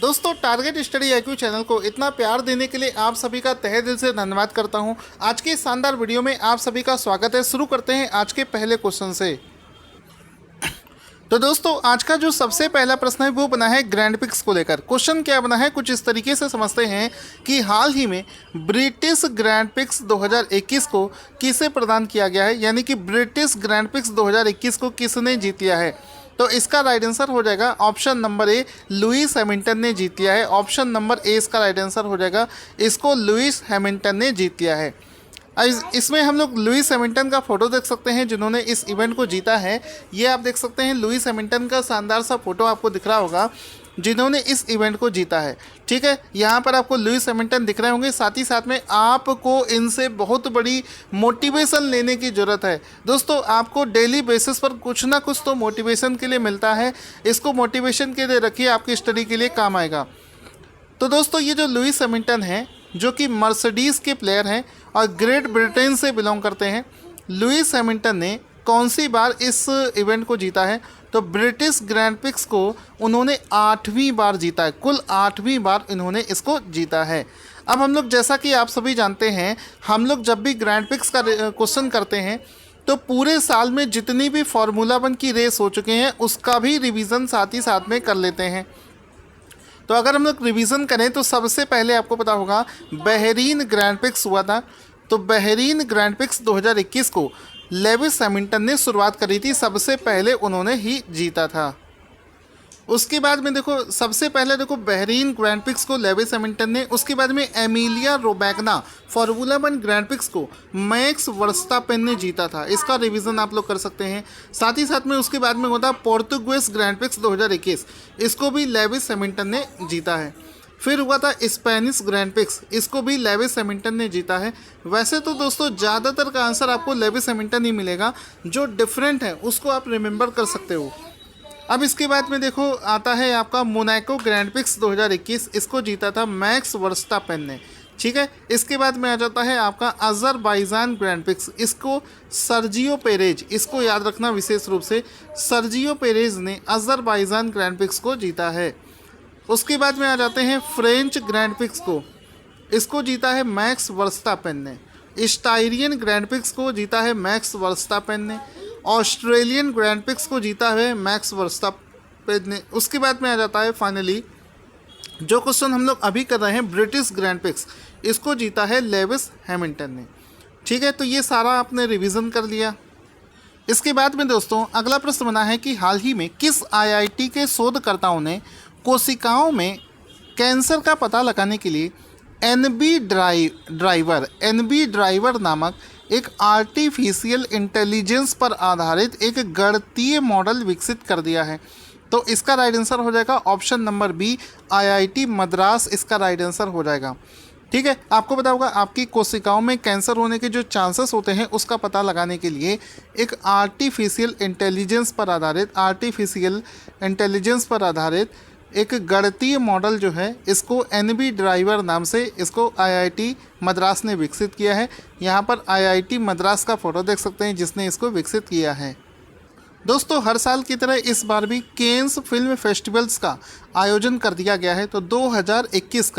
दोस्तों target study IQ channel को इतना प्यार देने के लिए आप सभी का तहे दिल से धन्यवाद करता हूं। आज के इस शानदार वीडियो में आप सभी का स्वागत है। शुरू करते हैं आज के पहले क्वेश्चन से। तो दोस्तों आज का जो सबसे पहला प्रश्न है वो बना है ग्रैंड पिक्स को लेकर। क्वेश्चन क्या बना है कुछ इस तरीके से समझते हैं कि हाल ही में ब्रिटिश ग्रैंड पिक्स 2021 को किसे प्रदान किया गया है, यानी कि ब्रिटिश ग्रैंड पिक्स 2021 को किसने जीत लिया है। तो इसका राइट आंसर हो जाएगा ऑप्शन नंबर ए, लुइस हैमिल्टन ने जीत लिया है। ऑप्शन नंबर ए इसका राइट आंसर हो जाएगा, इसको लुइस हैमिल्टन ने जीत लिया है। इसमें हम लोग लुइस हैमिल्टन का फोटो देख सकते हैं जिन्होंने इस इवेंट को जीता है। ये आप देख सकते हैं लुइस हैमिल्टन का शानदार सा फोटो आपको दिख रहा होगा जिन्होंने इस इवेंट को जीता है। ठीक है, यहाँ पर आपको लुइस हैमिल्टन दिख रहे होंगे, साथ ही साथ में आपको इनसे बहुत बड़ी मोटिवेशन लेने की ज़रूरत है। दोस्तों आपको डेली बेसिस पर कुछ ना कुछ तो मोटिवेशन के लिए मिलता है, इसको मोटिवेशन के लिए रखिए, आपकी स्टडी के लिए काम आएगा। तो दोस्तों ये जो लुइस हैमिल्टन हैं जो कि मर्सिडीज़ के प्लेयर हैं और ग्रेट ब्रिटेन से बिलोंग करते हैं, लुइस हैमिल्टन ने कौन सी बार इस इवेंट को जीता है। तो ब्रिटिश ग्रैंड पिक्स को उन्होंने 8वीं बार जीता है, कुल 8वीं बार इन्होंने इसको जीता है। अब हम लोग जैसा कि आप सभी जानते हैं, हम लोग जब भी ग्रैंड पिक्स का क्वेश्चन करते हैं तो पूरे साल में जितनी भी फार्मूला 1 की रेस हो चुके हैं उसका भी रिवीजन साथ ही साथ में कर लेते हैं। तो अगर हम लोग रिवीजन करें तो सबसे पहले आपको पता होगा बहरीन ग्रैंड पिक्स हुआ था। तो बहरीन ग्रैंड पिक्स 2021 को लेविस हैमिल्टन ने शुरुआत करी थी, सबसे पहले उन्होंने ही जीता था। उसके बाद में देखो सबसे पहले देखो बहरीन ग्रैंड पिक्स को लेविस हैमिल्टन ने, उसके बाद में Emilia Romagna formula 1 grand pics को मैक्स वर्स्टापेन ने जीता था। इसका रिवीजन आप लोग कर सकते हैं। साथ ही साथ में उसके बाद में होता पोर्तुगीज ग्रैंड पिक्स 2021, इसको भी लेविस हैमिल्टन ने जीता है। फिर हुआ था स्पेनिश ग्रैंड पिक्स, इसको भी लेविस हैमिल्टन ने जीता है। वैसे तो दोस्तों ज़्यादातर का आंसर आपको लेविस हैमिल्टन ही मिलेगा, जो डिफरेंट है उसको आप रिमेंबर कर सकते हो। अब इसके बाद में देखो आता है आपका मोनाको ग्रैंड पिक्स 2021, इसको जीता था मैक्स वर्स्टापेन ने। ठीक है, इसके बाद में आ जाता है आपका अज़रबाईजान ग्रैंड पिक्स, इसको सर्जियो पेरेज, इसको याद रखना विशेष रूप से, सर्जियो पेरेज ने अज़रबाईजान ग्रैंड पिक्स को जीता है। उसके बाद में आ जाते हैं फ्रेंच ग्रैंड पिक्स को, इसको जीता है मैक्स वर्स्टापेन ने। स्टायरियन ग्रैंड पिक्स को जीता है मैक्स वर्स्टापेन ने। ऑस्ट्रेलियन ग्रैंड पिक्स को जीता है मैक्स वर्स्टापेन ने। उसके बाद में आ जाता है फाइनली जो क्वेश्चन हम लोग अभी कर रहे हैं ब्रिटिश ग्रैंड पिक्स, इसको जीता है लेविस हैमिल्टन ने। ठीक है, तो ये सारा आपने रिवीजन कर लिया। इसके बाद में दोस्तों अगला प्रश्न बना है कि हाल ही में किस IIT के शोधकर्ताओं ने कोशिकाओं में कैंसर का पता लगाने के लिए NB ड्राइवर नामक एक आर्टिफिशियल इंटेलिजेंस पर आधारित एक गणितीय मॉडल विकसित कर दिया है। तो इसका राइट आंसर हो जाएगा option number b, IIT Madras इसका राइट आंसर हो जाएगा। ठीक है, आपको पता होगा आपकी कोशिकाओं में कैंसर होने के जो चांसेस होते हैं उसका पता लगाने के लिए एक आर्टिफिशियल इंटेलिजेंस पर आधारित एक गणितीय मॉडल जो है इसको NB ड्राइवर नाम से इसको IIT मद्रास ने विकसित किया है। यहाँ पर IIT मद्रास का फोटो देख सकते हैं जिसने इसको विकसित किया है। दोस्तों हर साल की तरह इस बार भी केन्स फिल्म फेस्टिवल्स का आयोजन कर दिया गया है। तो 2021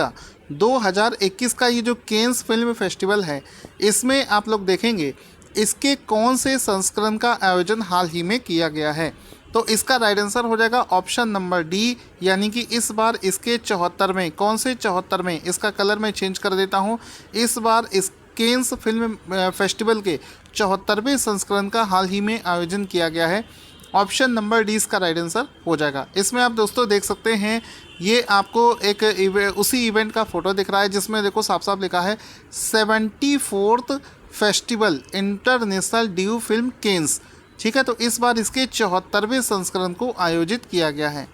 का ये जो केन्स फिल्म फेस्टिवल है इसमें आप लोग देखेंगे इसके कौन से संस्करण का आयोजन हाल ही में किया गया है। तो इसका राइट आंसर हो जाएगा ऑप्शन नंबर डी, यानी कि इस बार इसके 74वें, कौन से 74वें, इसका कलर मैं चेंज कर देता हूँ। इस बार इस केन्स फिल्म फेस्टिवल के 74वें संस्करण का हाल ही में आयोजन किया गया है। ऑप्शन नंबर डी इसका राइट आंसर हो जाएगा। इसमें आप दोस्तों देख सकते हैं ये आपको एक उसी इवेंट का फोटो दिख रहा है जिसमें देखो साफ साफ लिखा है 74th festival international du film Cannes. ठीक है, तो इस बार इसके 74वें संस्करण को आयोजित किया गया है।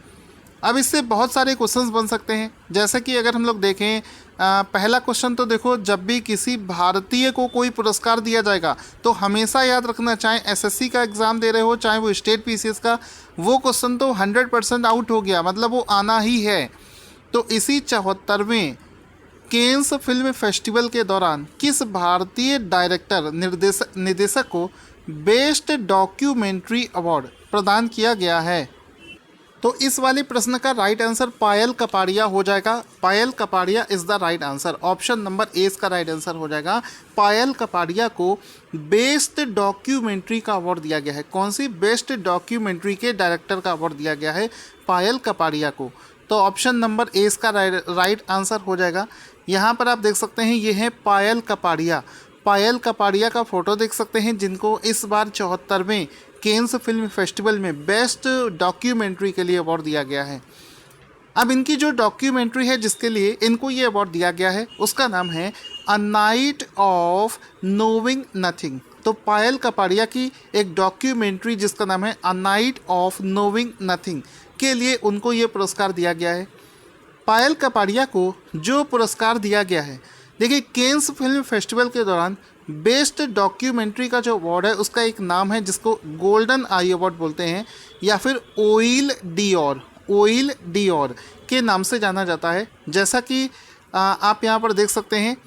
अब इससे बहुत सारे क्वेश्चंस बन सकते हैं, जैसे कि अगर हम लोग देखें पहला क्वेश्चन तो देखो जब भी किसी भारतीय को कोई पुरस्कार दिया जाएगा तो हमेशा याद रखना, चाहे SSC का एग्ज़ाम दे रहे हो चाहे वो स्टेट PCS का, वो क्वेश्चन तो 100% आउट हो गया, मतलब वो आना ही है। तो इसी 74वें केन्स फिल्म फेस्टिवल के दौरान किस भारतीय डायरेक्टर निदेशक को बेस्ट डॉक्यूमेंट्री अवार्ड प्रदान किया गया है। तो इस वाले प्रश्न का राइट आंसर पायल कपाड़िया हो जाएगा। Payal Kapadia is the right answer. Option number A इसका राइट आंसर हो जाएगा। पायल कपाड़िया को बेस्ट डॉक्यूमेंट्री का अवार्ड दिया गया है। कौन सी? बेस्ट डॉक्यूमेंट्री के डायरेक्टर का अवार्ड दिया गया है पायल कपाड़िया को। तो ऑप्शन नंबर ए इसका राइट आंसर हो जाएगा। यहाँ पर आप देख सकते हैं ये है पायल कपाड़िया। पायल कपाड़िया का फोटो देख सकते हैं, जिनको इस बार 74वें केन्स फिल्म फेस्टिवल में बेस्ट डॉक्यूमेंट्री के लिए अवार्ड दिया गया है। अब इनकी जो डॉक्यूमेंट्री है जिसके लिए इनको ये अवार्ड दिया गया है उसका नाम है a night of knowing nothing. तो पायल कपाड़िया की एक डॉक्यूमेंट्री जिसका नाम है a night of knowing nothing के लिए उनको ये पुरस्कार दिया गया है। पायल कपाड़िया को जो पुरस्कार दिया गया है, देखिए केन्स फिल्म फेस्टिवल के दौरान बेस्ट डॉक्यूमेंट्री का जो अवार्ड है उसका एक नाम है जिसको गोल्डन आई अवार्ड बोलते हैं या फिर ओइल डियोर के नाम से जाना जाता है। जैसा कि आप यहाँ पर देख सकते हैं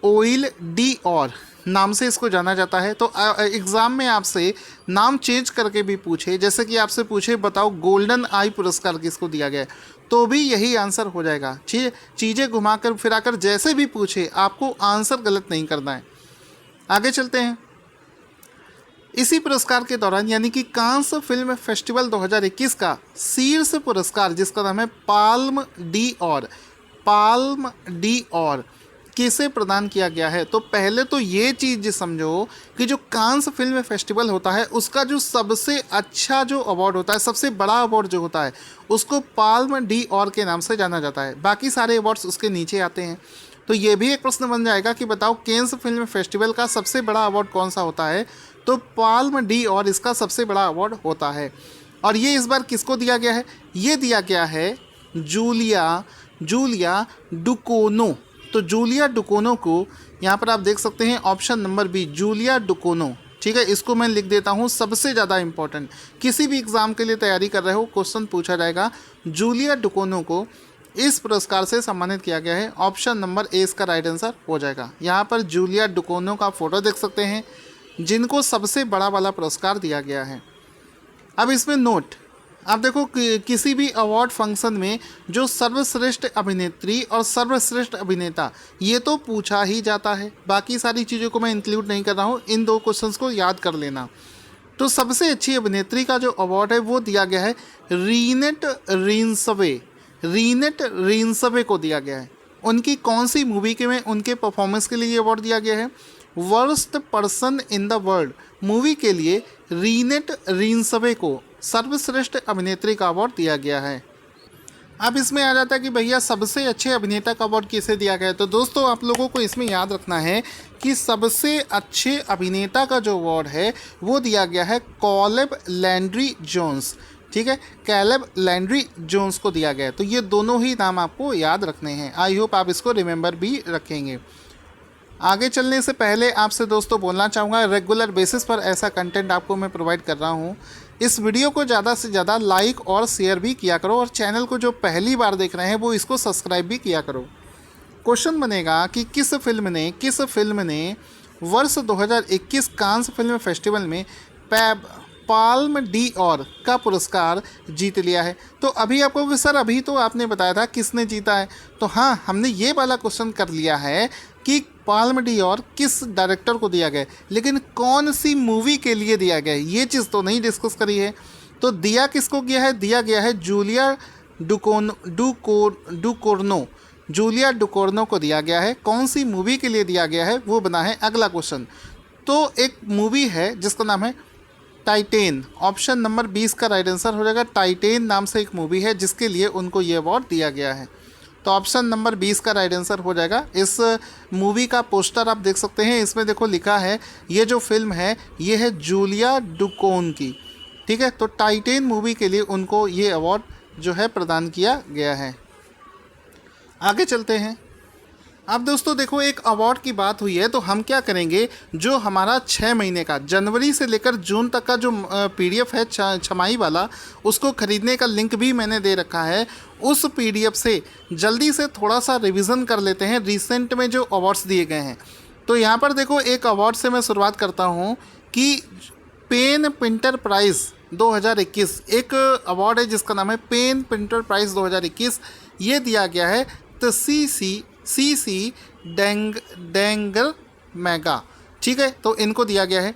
ओइल डियोर नाम से इसको जाना जाता है। तो एग्ज़ाम में आपसे नाम चेंज करके भी पूछे, जैसे कि आपसे पूछे बताओ गोल्डन आई पुरस्कार किसको दिया गया है, तो भी यही आंसर हो जाएगा। चीज़ें घुमाकर फिराकर जैसे भी पूछे आपको आंसर गलत नहीं करना है। आगे चलते हैं। इसी पुरस्कार के दौरान यानी कि कांस फिल्म फेस्टिवल 2021 का शीर्ष पुरस्कार जिसका नाम है पाल्म डी किसे प्रदान किया गया है। तो पहले तो ये चीज़ समझो कि जो कांस फिल्म फेस्टिवल होता है उसका जो सबसे अच्छा जो अवार्ड होता है, सबसे बड़ा अवार्ड जो होता है उसको पाल्म डी के नाम से जाना जाता है। बाकी सारे अवार्ड्स उसके नीचे आते हैं। तो ये भी एक प्रश्न बन जाएगा कि बताओ केन्स फिल्म फेस्टिवल का सबसे बड़ा अवार्ड कौन सा होता है। तो पाल्म डी इसका सबसे बड़ा अवार्ड होता है। और ये इस बार किसको दिया गया है? ये दिया गया है जूलिया डुकोनो। तो जूलिया डुकोनो को यहाँ पर आप देख सकते हैं ऑप्शन नंबर बी जूलिया डुकोनो। ठीक है, इसको मैं लिख देता हूँ सबसे ज़्यादा इंपॉर्टेंट, किसी भी एग्ज़ाम के लिए तैयारी कर रहे हो क्वेश्चन पूछा जाएगा। जूलिया डुकोनो को इस पुरस्कार से सम्मानित किया गया है। ऑप्शन नंबर ए इसका राइट आंसर हो जाएगा। यहाँ पर जूलिया डुकोनो का फोटो देख सकते हैं जिनको सबसे बड़ा वाला पुरस्कार दिया गया है। अब इसमें नोट, आप देखो किसी भी अवार्ड फंक्शन में जो सर्वश्रेष्ठ अभिनेत्री और सर्वश्रेष्ठ अभिनेता ये तो पूछा ही जाता है। बाकी सारी चीज़ों को मैं इंक्लूड नहीं कर रहा हूँ, इन दो क्वेश्चंस को याद कर लेना। तो सबसे अच्छी अभिनेत्री का जो अवार्ड है वो दिया गया है रीनेट रिन्सवे को दिया गया है। उनकी कौन सी मूवी के में उनके परफॉर्मेंस के लिए अवार्ड दिया गया है? Worst person in the world movie के लिए रीनेट रिन्सवे को सर्वश्रेष्ठ अभिनेत्री का अवार्ड दिया गया है। अब इसमें आ जाता है कि भैया सबसे अच्छे अभिनेता का अवार्ड किसे दिया गया है। तो दोस्तों आप लोगों को इसमें याद रखना है कि सबसे अच्छे अभिनेता का जो अवार्ड है वो दिया गया है कैलेब लैंड्री जोन्स। ठीक है, कैलेब लैंड्री जोन्स को दिया गया है। तो ये दोनों ही नाम आपको याद रखने हैं। आई होप आप इसको रिमेंबर भी रखेंगे। आगे चलने से पहले आपसे दोस्तों बोलना चाहूँगा, रेगुलर बेसिस पर ऐसा कंटेंट आपको मैं प्रोवाइड कर रहा हूँ। इस वीडियो को ज़्यादा से ज़्यादा लाइक और शेयर भी किया करो और चैनल को जो पहली बार देख रहे हैं वो इसको सब्सक्राइब भी किया करो। क्वेश्चन बनेगा कि किस फिल्म ने वर्ष 2021 कांस फिल्म फेस्टिवल में पाल्म डी का पुरस्कार जीत लिया है। तो अभी आपको सर अभी तो आपने बताया था किसने जीता है। तो हाँ, हमने ये वाला क्वेश्चन कर लिया है कि पाल्म डी किस डायरेक्टर को दिया गया, लेकिन कौन सी मूवी के लिए दिया गया है ये चीज़ तो नहीं डिस्कस करी है। तो दिया किसको गया है? दिया गया है जूलिया डुकोर्नो को दिया गया है। कौन सी मूवी के लिए दिया गया है वो बना है अगला क्वेश्चन। तो एक मूवी है जिसका नाम है टाइटेन। ऑप्शन नंबर 20 का राइट आंसर हो जाएगा। टाइटेन नाम से एक मूवी है जिसके लिए उनको ये अवार्ड दिया गया है। तो ऑप्शन नंबर 20 का राइट आंसर हो जाएगा। इस मूवी का पोस्टर आप देख सकते हैं, इसमें देखो लिखा है ये जो फिल्म है ये है जूलिया डुकोन की। ठीक है, तो टाइटेन मूवी के लिए उनको ये अवार्ड जो है प्रदान किया गया है। आगे चलते हैं। अब दोस्तों देखो एक अवार्ड की बात हुई है तो हम क्या करेंगे, जो हमारा 6 महीने का जनवरी से लेकर जून तक का जो PDF है छमाही वाला, उसको खरीदने का लिंक भी मैंने दे रखा है। उस PDF से जल्दी से थोड़ा सा रिवीजन कर लेते हैं रिसेंट में जो अवार्ड्स दिए गए हैं। तो यहाँ पर देखो एक अवार्ड से मैं शुरुआत करता हूँ कि पेन प्रिंटर प्राइज़ 2021 एक अवार्ड है जिसका नाम है पेन प्रिंटर प्राइज़ 2021। ये दिया गया है तो सी डेंगर मैगा, ठीक है, तो इनको दिया गया है।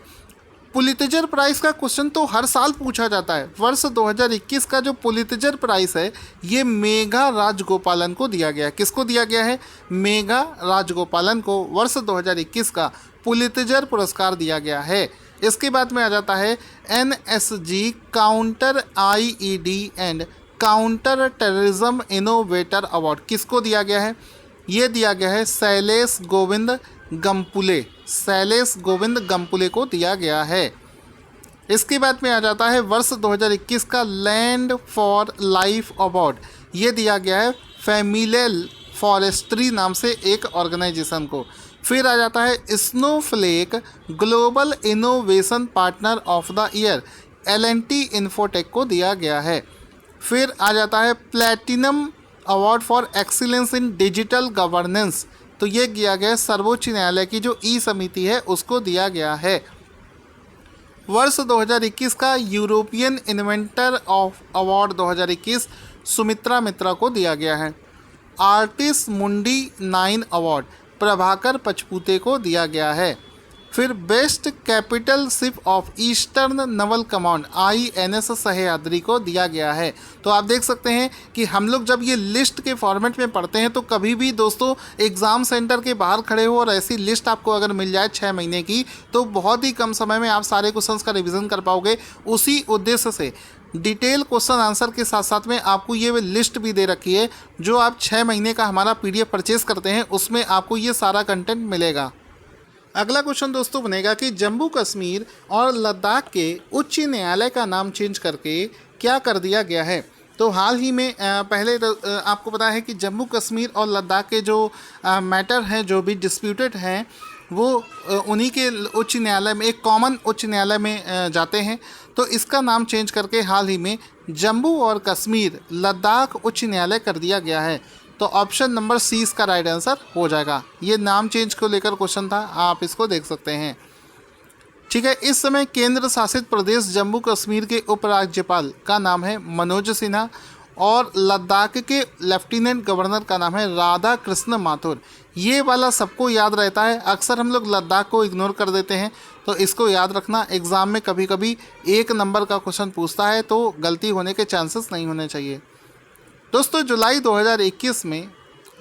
पुलित्जर प्राइज़ का क्वेश्चन तो हर साल पूछा जाता है। वर्ष 2021 का जो पुलित्जर प्राइज़ है ये मेघा राजगोपालन को दिया गया है। किसको दिया गया है? मेघा राजगोपालन को वर्ष 2021 का पुलित्जर पुरस्कार दिया गया है। इसके बाद में आ जाता है NSG counter IED and counter terrorism innovator award. किसको दिया गया है? ये दिया गया है शैलेश गोविंद गंपुले को दिया गया है। इसके बाद में आ जाता है वर्ष 2021 का लैंड फॉर लाइफ अवार्ड। ये दिया गया है फैमिलियल फॉरेस्ट्री नाम से एक ऑर्गेनाइजेशन को। फिर आ जाता है Snowflake global innovation partner of the year L&T infotech को दिया गया है। फिर आ जाता है platinum award for excellence in digital governance, तो ये दिया गया सर्वोच्च न्यायालय की जो ई समिति है उसको दिया गया है। वर्ष 2021 का European inventor of award 2021 Sumitra Mitra को दिया गया है। आर्टिस्ट मुंडी 9 अवार्ड प्रभाकर पचपुते को दिया गया है। फिर best capital ship of eastern Naval command INS Sahyadri को दिया गया है। तो आप देख सकते हैं कि हम लोग जब ये लिस्ट के फॉर्मेट में पढ़ते हैं तो कभी भी दोस्तों एग्ज़ाम सेंटर के बाहर खड़े हो और ऐसी लिस्ट आपको अगर मिल जाए 6 महीने की तो बहुत ही कम समय में आप सारे क्वेश्चंस का रिवीजन कर पाओगे। उसी उद्देश्य से डिटेल क्वेश्चन आंसर के साथ साथ में आपको ये लिस्ट भी दे रखी है। जो आप 6 महीने का हमारा PDF परचेज़ करते हैं उसमें आपको ये सारा कंटेंट मिलेगा। अगला क्वेश्चन दोस्तों बनेगा कि जम्मू कश्मीर और लद्दाख के उच्च न्यायालय का नाम चेंज करके क्या कर दिया गया है। तो हाल ही में पहले आपको पता है कि जम्मू कश्मीर और लद्दाख के जो मैटर हैं, जो भी डिस्प्यूटेड हैं, वो उन्हीं के उच्च न्यायालय में, एक कॉमन उच्च न्यायालय में जाते हैं। तो इसका नाम चेंज करके हाल ही में जम्मू और कश्मीर लद्दाख उच्च न्यायालय कर दिया गया है। तो ऑप्शन नंबर C इसका राइट आंसर हो जाएगा। ये नाम चेंज को लेकर क्वेश्चन था, आप इसको देख सकते हैं, ठीक है। इस समय केंद्र शासित प्रदेश जम्मू कश्मीर के उपराज्यपाल का नाम है मनोज सिन्हा और लद्दाख के लेफ्टिनेंट गवर्नर का नाम है राधा कृष्ण माथुर। ये वाला सबको याद रहता है, अक्सर हम लोग लद्दाख को इग्नोर कर देते हैं, तो इसको याद रखना। एग्ज़ाम में कभी कभी 1 नंबर का क्वेश्चन पूछता है तो गलती होने के चांसेस नहीं होने चाहिए। दोस्तों जुलाई 2021 में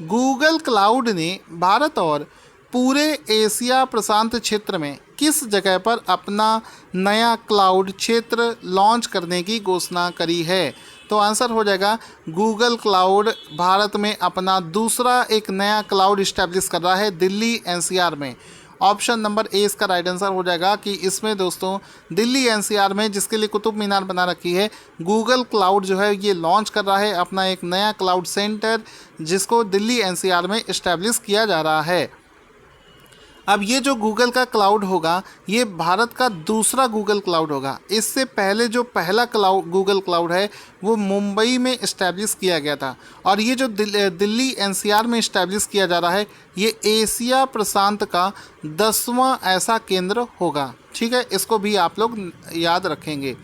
गूगल क्लाउड ने भारत और पूरे एशिया प्रशांत क्षेत्र में किस जगह पर अपना नया क्लाउड क्षेत्र लॉन्च करने की घोषणा करी है। तो आंसर हो जाएगा गूगल क्लाउड भारत में अपना दूसरा एक नया क्लाउड इस्टेब्लिश कर रहा है दिल्ली NCR में। ऑप्शन नंबर A इसका राइट आंसर हो जाएगा कि इसमें दोस्तों दिल्ली NCR में, जिसके लिए कुतुब मीनार बना रखी है, गूगल क्लाउड जो है ये लॉन्च कर रहा है अपना एक नया क्लाउड सेंटर, जिसको दिल्ली NCR में इस्टेब्लिश किया जा रहा है। अब ये जो गूगल का क्लाउड होगा ये भारत का दूसरा गूगल क्लाउड होगा। इससे पहले जो पहला गूगल क्लाउड है वो मुंबई में इस्टेब्लिश किया गया था, और ये जो दिल्ली NCR में इस्टेब्लिश किया जा रहा है ये एशिया प्रशांत का 10वां ऐसा केंद्र होगा, ठीक है। इसको भी आप लोग याद रखेंगे।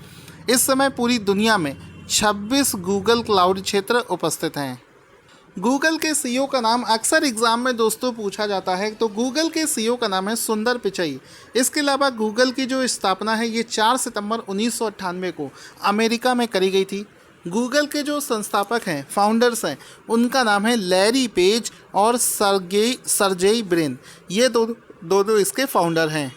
इस समय पूरी दुनिया में 26 गूगल क्लाउड क्षेत्र उपस्थित हैं। गूगल के CEO का नाम अक्सर एग्ज़ाम में दोस्तों पूछा जाता है, तो गूगल के CEO का नाम है सुंदर पिचई। इसके अलावा गूगल की जो स्थापना है ये 4 सितंबर 1998 को अमेरिका में करी गई थी। गूगल के जो संस्थापक हैं, फाउंडर्स हैं, उनका नाम है लैरी पेज और सर्जेई ब्रिन। ये दो इसके फाउंडर हैं।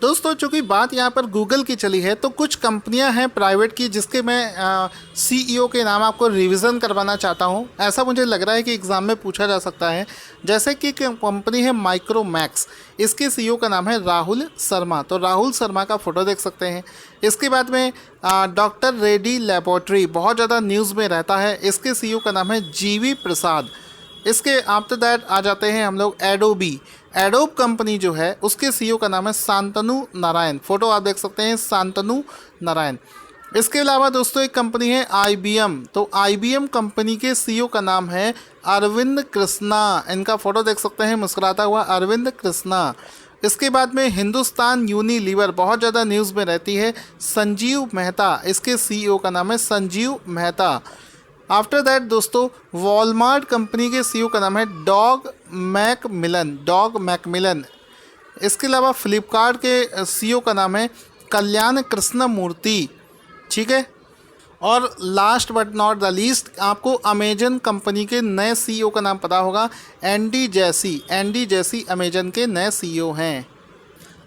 दोस्तों चूँकि बात यहाँ पर गूगल की चली है तो कुछ कंपनियाँ हैं प्राइवेट की जिसके मैं CEO के नाम आपको रिवीजन करवाना चाहता हूँ। ऐसा मुझे लग रहा है कि एग्ज़ाम में पूछा जा सकता है। जैसे कि कंपनी है माइक्रोमैक्स, इसके CEO का नाम है राहुल शर्मा। तो राहुल शर्मा का फ़ोटो देख सकते हैं। इसके बाद में डॉक्टर रेड्डी लैबोरेटरी बहुत ज़्यादा न्यूज़ में रहता है, इसके CEO का नाम है GV प्रसाद। इसके आफ्टर दैट आ जाते हैं हम लोग एडोब कंपनी जो है उसके CEO का नाम है शांतनु नारायण। फ़ोटो आप देख सकते हैं, शांतनु नारायण। इसके अलावा दोस्तों एक कंपनी है IBM, तो IBM कंपनी के CEO का नाम है अरविंद कृष्णा। इनका फ़ोटो देख सकते हैं, मुस्कुराता हुआ अरविंद कृष्णा। इसके बाद में हिंदुस्तान यूनिलीवर बहुत ज़्यादा न्यूज़ में रहती है, संजीव मेहता इसके सीईओ का नाम है, संजीव मेहता। आफ्टर दैट दोस्तों वॉलमार्ट कंपनी के सीईओ का नाम है डॉग मैकमिलन। इसके अलावा फ्लिपकार्ट के सीईओ का नाम है कल्याण कृष्णमूर्ति, ठीक है। और last but not the least आपको अमेजन कंपनी के नए सीईओ का नाम पता होगा, एंडी जैसी अमेजन के नए सीईओ हैं।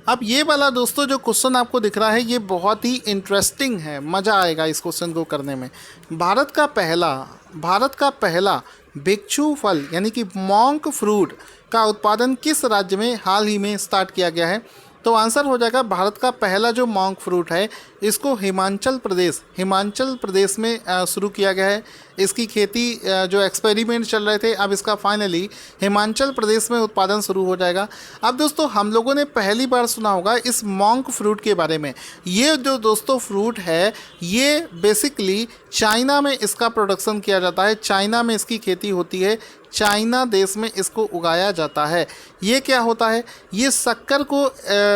अब ये वाला दोस्तों जो क्वेश्चन आपको दिख रहा है ये बहुत ही इंटरेस्टिंग है, मज़ा आएगा इस क्वेश्चन को करने में। भारत का पहला भिक्षु फल यानी कि मॉन्क फ्रूट का उत्पादन किस राज्य में हाल ही में स्टार्ट किया गया है? तो आंसर हो जाएगा भारत का पहला जो मॉन्क फ्रूट है इसको हिमाचल प्रदेश में शुरू किया गया है। इसकी खेती जो एक्सपेरिमेंट चल रहे थे अब इसका फाइनली हिमाचल प्रदेश में उत्पादन शुरू हो जाएगा। अब दोस्तों हम लोगों ने पहली बार सुना होगा इस मॉन्क फ्रूट के बारे में। ये जो दोस्तों फ्रूट है ये बेसिकली चाइना में इसका प्रोडक्शन किया जाता है, चाइना में इसकी खेती होती है, चाइना देश में इसको उगाया जाता है। ये क्या होता है? ये शक्कर को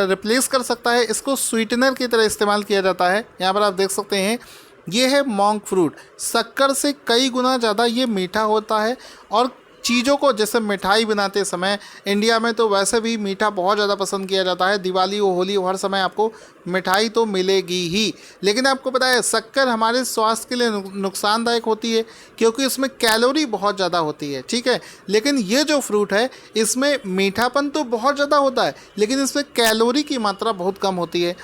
रिप्लेस कर सकता है, इसको स्वीटनर की तरह इस्तेमाल किया जाता है। यहाँ पर आप देख सकते हैं ये है मॉन्क फ्रूट, शक्कर से कई गुना ज़्यादा ये मीठा होता है। और चीज़ों को जैसे मिठाई बनाते समय इंडिया में तो वैसे भी मीठा बहुत ज़्यादा पसंद किया जाता है, दिवाली हो होली हो हर समय आपको मिठाई तो मिलेगी ही। लेकिन आपको पता है शक्कर हमारे स्वास्थ्य के लिए नुकसानदायक होती है क्योंकि उसमें कैलोरी बहुत ज़्यादा होती है, ठीक है। लेकिन ये जो फ्रूट है इसमें मीठापन तो बहुत ज़्यादा होता है लेकिन इसमें कैलोरी की मात्रा बहुत कम होती है।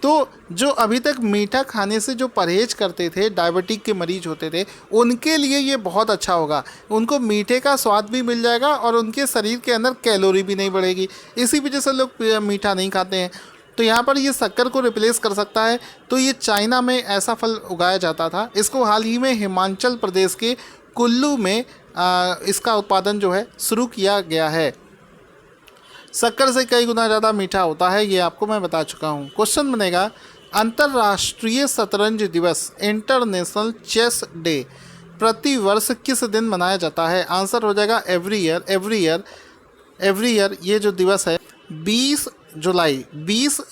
तो जो अभी तक मीठा खाने से जो परहेज करते थे, डायबिटिक के मरीज होते थे, उनके लिए ये बहुत अच्छा होगा। उनको मीठे का स्वाद भी मिल जाएगा और उनके शरीर के अंदर कैलोरी भी नहीं बढ़ेगी। इसी वजह से लोग मीठा नहीं खाते हैं। तो यहाँ पर ये शक्कर को रिप्लेस कर सकता है। तो ये चाइना में ऐसा फल उगाया जाता था, इसको हाल ही में हिमाचल प्रदेश के कुल्लू में इसका उत्पादन जो है शुरू किया गया है। शक्कर से कई गुना ज़्यादा मीठा होता है, ये आपको मैं बता चुका हूँ। क्वेश्चन बनेगा अंतर्राष्ट्रीय शतरंज दिवस इंटरनेशनल चेस डे प्रति वर्ष किस दिन मनाया जाता है? आंसर हो जाएगा एवरी ईयर ये जो दिवस है 20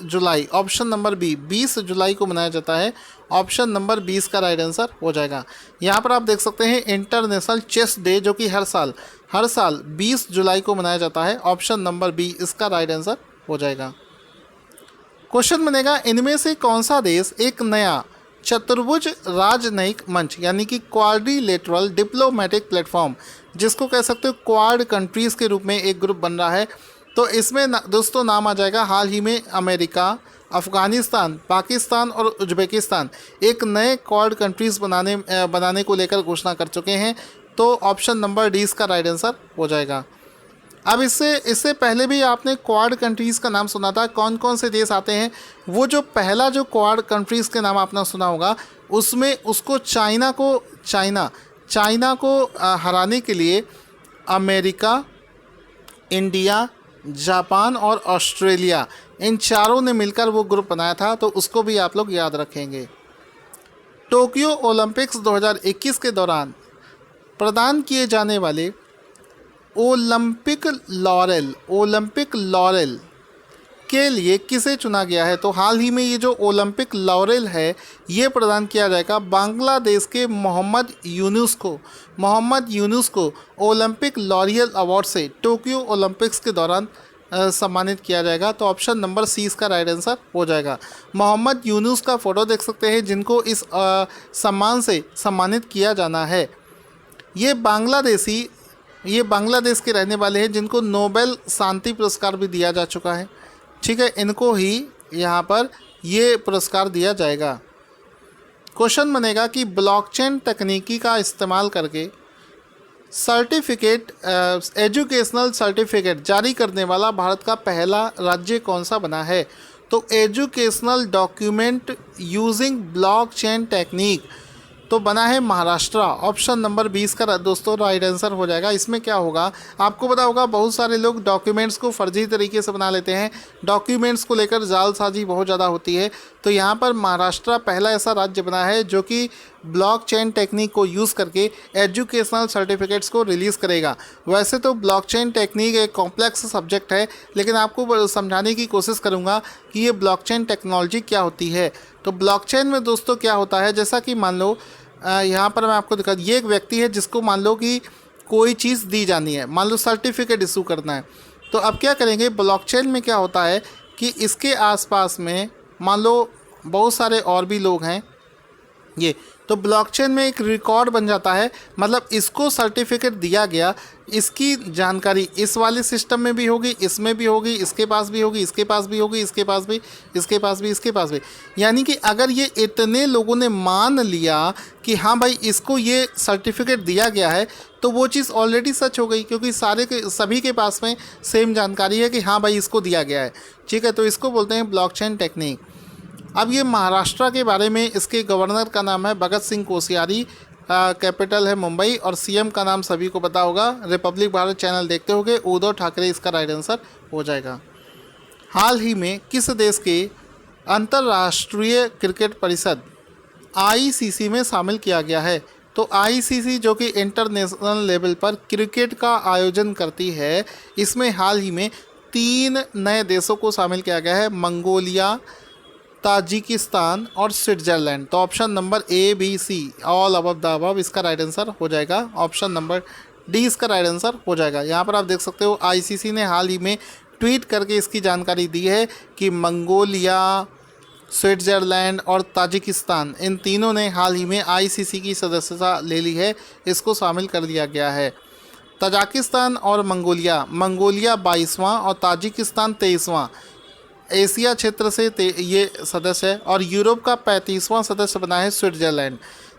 जुलाई ऑप्शन नंबर बी 20 जुलाई को मनाया जाता है। ऑप्शन नंबर 20 का राइट आंसर हो जाएगा। यहाँ पर आप देख सकते हैं इंटरनेशनल चेस डे जो कि हर साल 20 जुलाई को मनाया जाता है। ऑप्शन नंबर बी इसका राइट आंसर हो जाएगा। क्वेश्चन बनेगा इनमें से कौन सा देश एक नया चतुर्भुज राजनयिक मंच यानी कि क्वाड्रिलेटरल डिप्लोमेटिक प्लेटफॉर्म जिसको कह सकते हो क्वाड कंट्रीज़ के रूप में एक ग्रुप बन रहा है? तो इसमें दोस्तों नाम आ जाएगा हाल ही में अमेरिका, अफ़गानिस्तान, पाकिस्तान और उज्बेकिस्तान एक नए क्वाड कंट्रीज़ बनाने को लेकर घोषणा कर चुके हैं। तो ऑप्शन नंबर डी इसका राइट आंसर हो जाएगा। अब इससे पहले भी आपने क्वाड कंट्रीज़ का नाम सुना था, कौन कौन से देश आते हैं? वो जो पहला जो क्वाड कंट्रीज़ के नाम आपने सुना होगा उसमें उसको चाइना को हराने के लिए अमेरिका, इंडिया, जापान और ऑस्ट्रेलिया इन चारों ने मिलकर वो ग्रुप बनाया था। तो उसको भी आप लोग याद रखेंगे। टोक्यो ओलंपिक्स 2021 के दौरान प्रदान किए जाने वाले ओलंपिक लॉरेल के लिए किसे चुना गया है? तो हाल ही में ये जो ओलंपिक लॉरेल है ये प्रदान किया जाएगा बांग्लादेश के मोहम्मद यूनुस को ओलंपिक लॉरियल अवार्ड से टोक्यो ओलंपिक्स के दौरान सम्मानित किया जाएगा। तो ऑप्शन नंबर सी इसका राइट आंसर हो जाएगा। मोहम्मद यूनुस का फ़ोटो देख सकते हैं जिनको इस सम्मान से सम्मानित किया जाना है। ये बांग्लादेश के रहने वाले हैं जिनको नोबेल शांति पुरस्कार भी दिया जा चुका है, ठीक है। इनको ही यहाँ पर ये पुरस्कार दिया जाएगा। क्वेश्चन बनेगा कि ब्लॉकचेन तकनीकी का इस्तेमाल करके एजुकेशनल सर्टिफिकेट जारी करने वाला भारत का पहला राज्य कौन सा बना है? तो educational document using blockchain technique तो बना है महाराष्ट्र। ऑप्शन नंबर 20 का दोस्तों राइट आंसर हो जाएगा। इसमें क्या होगा आपको पता होगा, बहुत सारे लोग डॉक्यूमेंट्स को फर्जी तरीके से बना लेते हैं, डॉक्यूमेंट्स को लेकर जालसाजी बहुत ज़्यादा होती है। तो यहाँ पर महाराष्ट्र पहला ऐसा राज्य बना है जो कि ब्लॉकचेन टेक्निक को यूज़ करके एजुकेशनल सर्टिफिकेट्स को रिलीज़ करेगा। वैसे तो ब्लॉकचेन टेक्निक एक कॉम्प्लेक्स सब्जेक्ट है, लेकिन आपको समझाने की कोशिश करूँगा कि ये ब्लॉकचेन टेक्नोलॉजी क्या होती है। तो ब्लॉकचेन में दोस्तों क्या होता है, जैसा कि मान लो यहाँ पर मैं आपको दिखा, ये एक व्यक्ति है जिसको मान लो कि कोई चीज़ दी जानी है, मान लो सर्टिफिकेट इशू करना है। तो अब क्या करेंगे, ब्लॉकचेन में क्या होता है कि इसके आसपास में मान लो बहुत सारे और भी लोग हैं ये, तो ब्लॉकचेन में एक रिकॉर्ड बन जाता है, मतलब इसको सर्टिफिकेट दिया गया, इसकी जानकारी इस वाले सिस्टम में भी होगी, इसमें भी होगी, इसके पास भी होगी, इसके पास भी होगी, इसके पास भी, इसके पास भी, इसके पास भी। यानी कि अगर ये इतने लोगों ने मान लिया कि हाँ भाई इसको ये सर्टिफिकेट दिया गया है, तो वो चीज़ ऑलरेडी सच हो गई, क्योंकि सभी के पास में सेम जानकारी है कि हाँ भाई इसको दिया गया है। ठीक है, तो इसको बोलते हैं ब्लॉकचेन टेक्निक। अब ये महाराष्ट्र के बारे में, इसके गवर्नर का नाम है भगत सिंह कोश्यारी, कैपिटल है मुंबई, और सीएम का नाम सभी को पता होगा, रिपब्लिक भारत चैनल देखते होंगे, उद्धव ठाकरे इसका राइट आंसर हो जाएगा। हाल ही में किस देश के अंतर्राष्ट्रीय क्रिकेट परिषद आईसीसी में शामिल किया गया है? तो आईसीसी जो कि इंटरनेशनल लेवल पर क्रिकेट का आयोजन करती है, इसमें हाल ही में 3 नए देशों को शामिल किया गया है, मंगोलिया, ताजिकिस्तान और स्विट्जरलैंड। तो option number a b c all above the above इसका राइट आंसर हो जाएगा। ऑप्शन नंबर डी इसका राइट आंसर हो जाएगा। यहाँ पर आप देख सकते हो आईसीसी ने हाल ही में ट्वीट करके इसकी जानकारी दी है कि मंगोलिया, स्विट्जरलैंड और ताजिकिस्तान, इन तीनों ने हाल ही में आईसीसी की सदस्यता ले ली है, इसको शामिल कर दिया गया है। तजाकिस्तान और मंगोलिया 22वां और ताजिकिस्तान 23वां एशिया क्षेत्र से ये सदस्य है, और यूरोप का 35वां सदस्य बना है स्विट्जरलैंड।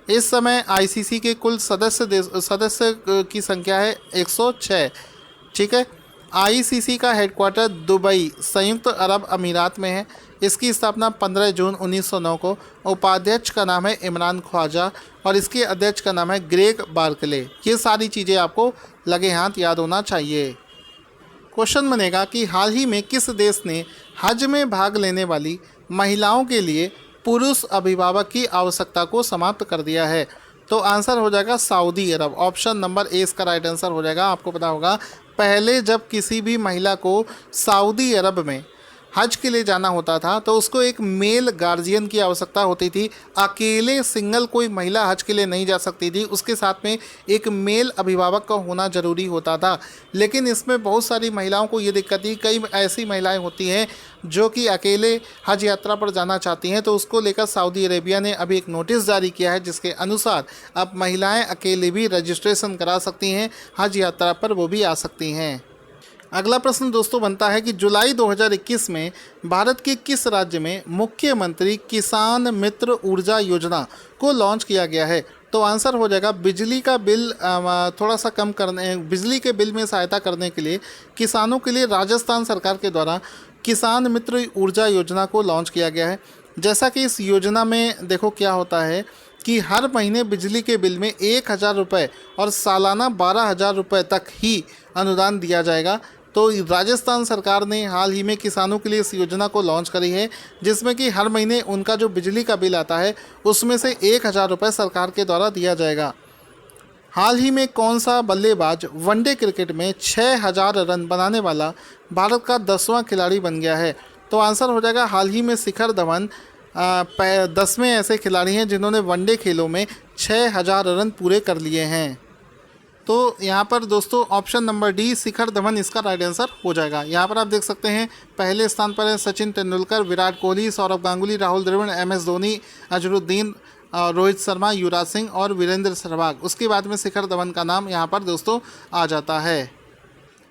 इस समय आईसीसी के कुल सदस्य की संख्या है 106। ठीक है, आईसीसी का हेडक्वार्टर दुबई, संयुक्त अरब अमीरात में है। इसकी स्थापना 15 जून 1909 को। उपाध्यक्ष का नाम है इमरान ख्वाजा और इसके अध्यक्ष का नाम है ग्रेग बार्कले। ये सारी चीज़ें आपको लगे हाथ याद होना चाहिए। क्वेश्चन बनेगा कि हाल ही में किस देश ने हज में भाग लेने वाली महिलाओं के लिए पुरुष अभिभावक की आवश्यकता को समाप्त कर दिया है? तो आंसर हो जाएगा Saudi Arab. Option number A इसका राइट आंसर हो जाएगा। आपको पता होगा पहले जब किसी भी महिला को सऊदी अरब में हज के लिए जाना होता था तो उसको एक मेल गार्जियन की आवश्यकता होती थी। अकेले सिंगल कोई महिला हज के लिए नहीं जा सकती थी, उसके साथ में एक मेल अभिभावक का होना ज़रूरी होता था। लेकिन इसमें बहुत सारी महिलाओं को ये दिक्कत थी, कई ऐसी महिलाएं होती हैं जो कि अकेले हज यात्रा पर जाना चाहती हैं, तो उसको लेकर सऊदी अरेबिया ने अभी एक नोटिस जारी किया है जिसके अनुसार अब महिलाएं अकेले भी रजिस्ट्रेशन करा सकती हैं, हज यात्रा पर वो भी आ सकती हैं। अगला प्रश्न दोस्तों बनता है कि जुलाई 2021 में भारत के किस राज्य में मुख्यमंत्री किसान मित्र ऊर्जा योजना को लॉन्च किया गया है? तो आंसर हो जाएगा बिजली का बिल थोड़ा सा कम करने, बिजली के बिल में सहायता करने के लिए किसानों के लिए राजस्थान सरकार के द्वारा किसान मित्र ऊर्जा योजना को लॉन्च किया गया है। जैसा कि इस योजना में देखो क्या होता है कि हर महीने बिजली के बिल में 1,000 रुपये और सालाना 12,000 रुपये तक ही अनुदान दिया जाएगा। तो राजस्थान सरकार ने हाल ही में किसानों के लिए इस योजना को लॉन्च करी है, जिसमें कि हर महीने उनका जो बिजली का बिल आता है उसमें से 1,000 रुपये सरकार के द्वारा दिया जाएगा। हाल ही में कौन सा बल्लेबाज वनडे क्रिकेट में 6,000 रन बनाने वाला भारत का 10वां खिलाड़ी बन गया है? तो आंसर हो जाएगा हाल ही में शिखर धवन 10वें ऐसे खिलाड़ी हैं जिन्होंने वनडे खेलों में 6,000 रन पूरे कर लिए हैं। तो यहाँ पर दोस्तों option number D Shikhar Dhawan इसका राइट आंसर हो जाएगा। यहाँ पर आप देख सकते हैं पहले स्थान पर है सचिन तेंदुलकर, विराट कोहली, सौरव गांगुली, राहुल द्रविड़, MS धोनी, अजरुद्दीन, रोहित शर्मा, युवराज सिंह और वीरेंद्र सहवाग। उसके बाद में शिखर धवन का नाम यहाँ पर दोस्तों आ जाता है।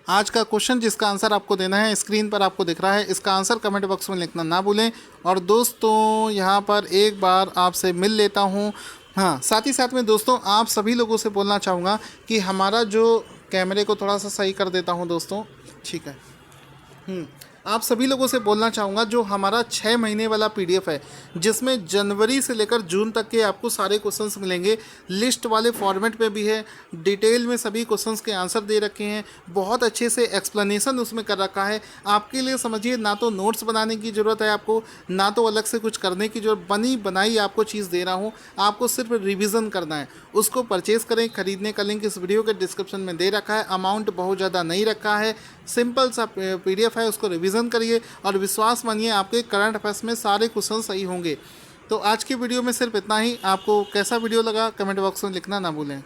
आज का क्वेश्चन जिसका आंसर आपको देना है स्क्रीन पर आपको दिख रहा है, इसका आंसर कमेंट बॉक्स में लिखना ना भूलें। और दोस्तों यहाँ पर एक बार आपसे मिल लेता हूँ। हाँ, साथ ही साथ में दोस्तों आप सभी लोगों से बोलना चाहूँगा कि हमारा जो कैमरे को थोड़ा सा सही कर देता हूँ दोस्तों, ठीक है। आप सभी लोगों से बोलना चाहूँगा, जो हमारा 6 महीने वाला पीडीएफ है जिसमें जनवरी से लेकर जून तक के आपको सारे क्वेश्चंस मिलेंगे, लिस्ट वाले फॉर्मेट में भी है, डिटेल में सभी क्वेश्चंस के आंसर दे रखे हैं, बहुत अच्छे से एक्सप्लेनेशन उसमें कर रखा है आपके लिए। समझिए, ना तो नोट्स बनाने की ज़रूरत है आपको, ना तो अलग से कुछ करने की जरूरत, बनी बनाई आपको चीज़ दे रहा हूँ, आपको सिर्फ रिवीजन करना है। उसको परचेज़ करें। खरीदने का लिंक इस वीडियो के डिस्क्रिप्शन में दे रखा है। अमाउंट बहुत ज़्यादा नहीं रखा है, सिंपल सा पीडीएफ है, उसको रिवीजन करिए और विश्वास मानिए आपके करंट अफेयर्स में सारे क्वेश्चन सही होंगे। तो आज की वीडियो में सिर्फ इतना ही। आपको कैसा वीडियो लगा कमेंट बॉक्स में लिखना ना भूलें।